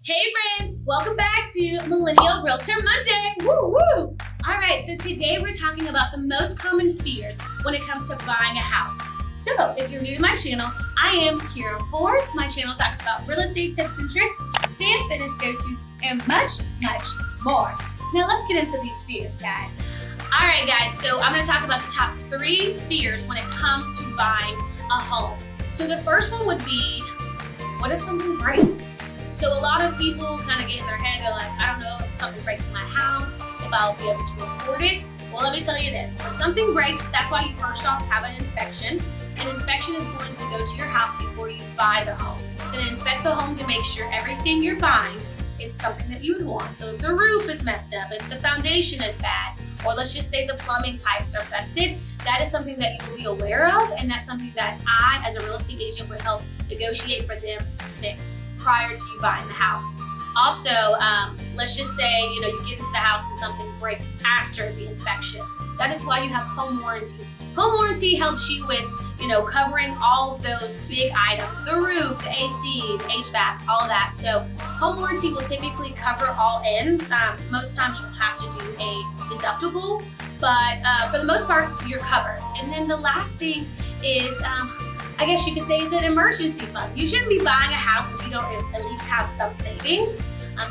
Hey friends, welcome back to Millennial Realtor Monday. Woo woo! All right, so today we're talking about the most common fears when it comes to buying a house. So if you're new to my channel, I am Keyra Ford. My channel talks about real estate tips and tricks, dance fitness go-tos, and much, much more. Now let's get into these fears, guys. All right, guys, so I'm gonna talk about the top 3 fears when it comes to buying a home. So the first one would be, what if something breaks? So a lot of people kind of get in their head, they're like, I don't know if something breaks in my house, if I'll be able to afford it. Well, let me tell you this, when something breaks, that's why you first off have an inspection. An inspection is going to go to your house before you buy the home. It's going to inspect the home to make sure everything you're buying is something that you would want. So if the roof is messed up, if the foundation is bad, or let's just say the plumbing pipes are busted, that is something that you will be aware of, and that's something that I, as a real estate agent, would help negotiate for them to fix prior to you buying the house. Also, let's just say, you get into the house and something breaks after the inspection. That is why you have home warranty. Home warranty helps you with, covering all of those big items, the roof, the AC, the HVAC, all of that. So home warranty will typically cover all ends. Most times you'll have to do a deductible, but for the most part, you're covered. And then the last thing is, I guess you could say, is an emergency fund. You shouldn't be buying a house if you don't at least have some savings.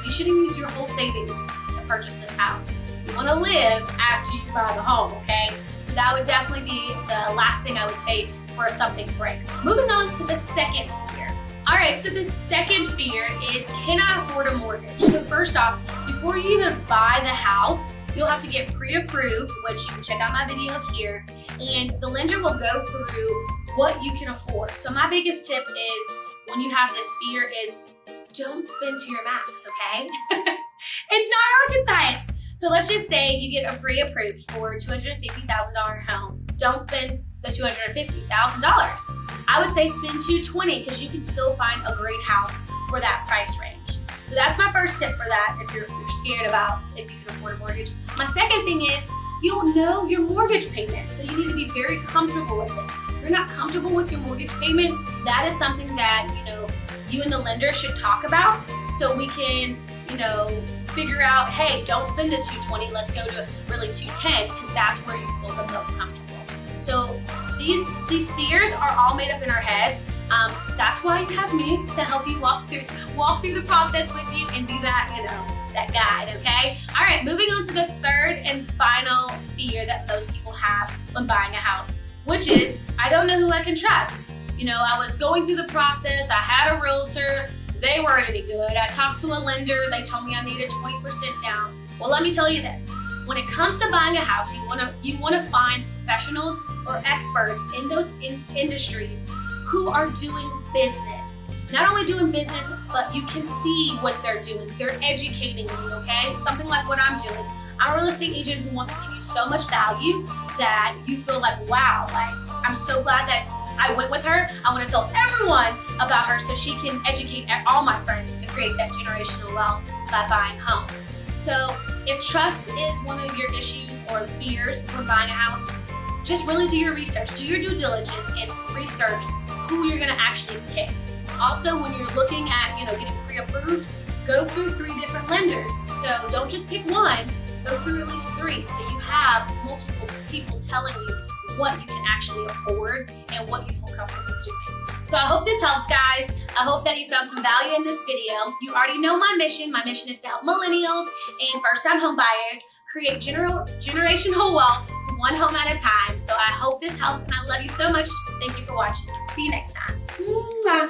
You shouldn't use your whole savings to purchase this house. You want to live after you buy the home, okay? So that would definitely be the last thing I would say for if something breaks. Moving on to the second fear. All right, so the second fear is, can I afford a mortgage? So first off, before you even buy the house, you'll have to get pre-approved, which you can check out my video here, and the lender will go through what you can afford. So my biggest tip is, when you have this fear, is don't spend to your max, okay? It's not rocket science. So let's just say you get a pre-approved for $250,000 home. Don't spend the $250,000. I would say spend $220,000 because you can still find a great house for that price range. So that's my first tip for that if you're scared about if you can afford a mortgage. My second thing is, you'll know your mortgage payment, so you need to be very comfortable with it. If you're not comfortable with your mortgage payment, that is something that you and the lender should talk about, so we can figure out, hey, don't spend the $220,000, let's go to really $210,000, because that's where you feel the most comfortable. So these fears are all made up in our heads. That's why you have me to help you walk through the process with you and be that guide, okay? All right, moving on to the third and final fear that most people have when buying a house, which is, I don't know who I can trust. I was going through the process, I had a realtor, they weren't any good. I talked to a lender, they told me I needed 20% down. Well, let me tell you this, when it comes to buying a house, you wanna find professionals or experts in those industries who are doing business. Not only doing business, but you can see what they're doing. They're educating you, okay? Something like what I'm doing. I'm a real estate agent who wants to give you so much value that you feel like, wow, I'm so glad that I went with her. I want to tell everyone about her so she can educate all my friends to create that generational wealth by buying homes. So if trust is one of your issues or fears when buying a house, just really do your research. Do your due diligence and research who you're gonna actually pick. Also, when you're looking at getting pre-approved, go through 3 different lenders. So don't just pick one, go through at least 3 so you have multiple people telling you what you can actually afford and what you feel comfortable doing. So I hope this helps, guys. I hope that you found some value in this video. You already know my mission. My mission is to help millennials and first-time home buyers create generational wealth one home at a time. So I hope this helps, and I love you so much. Thank you for watching. See you next time. Mwah.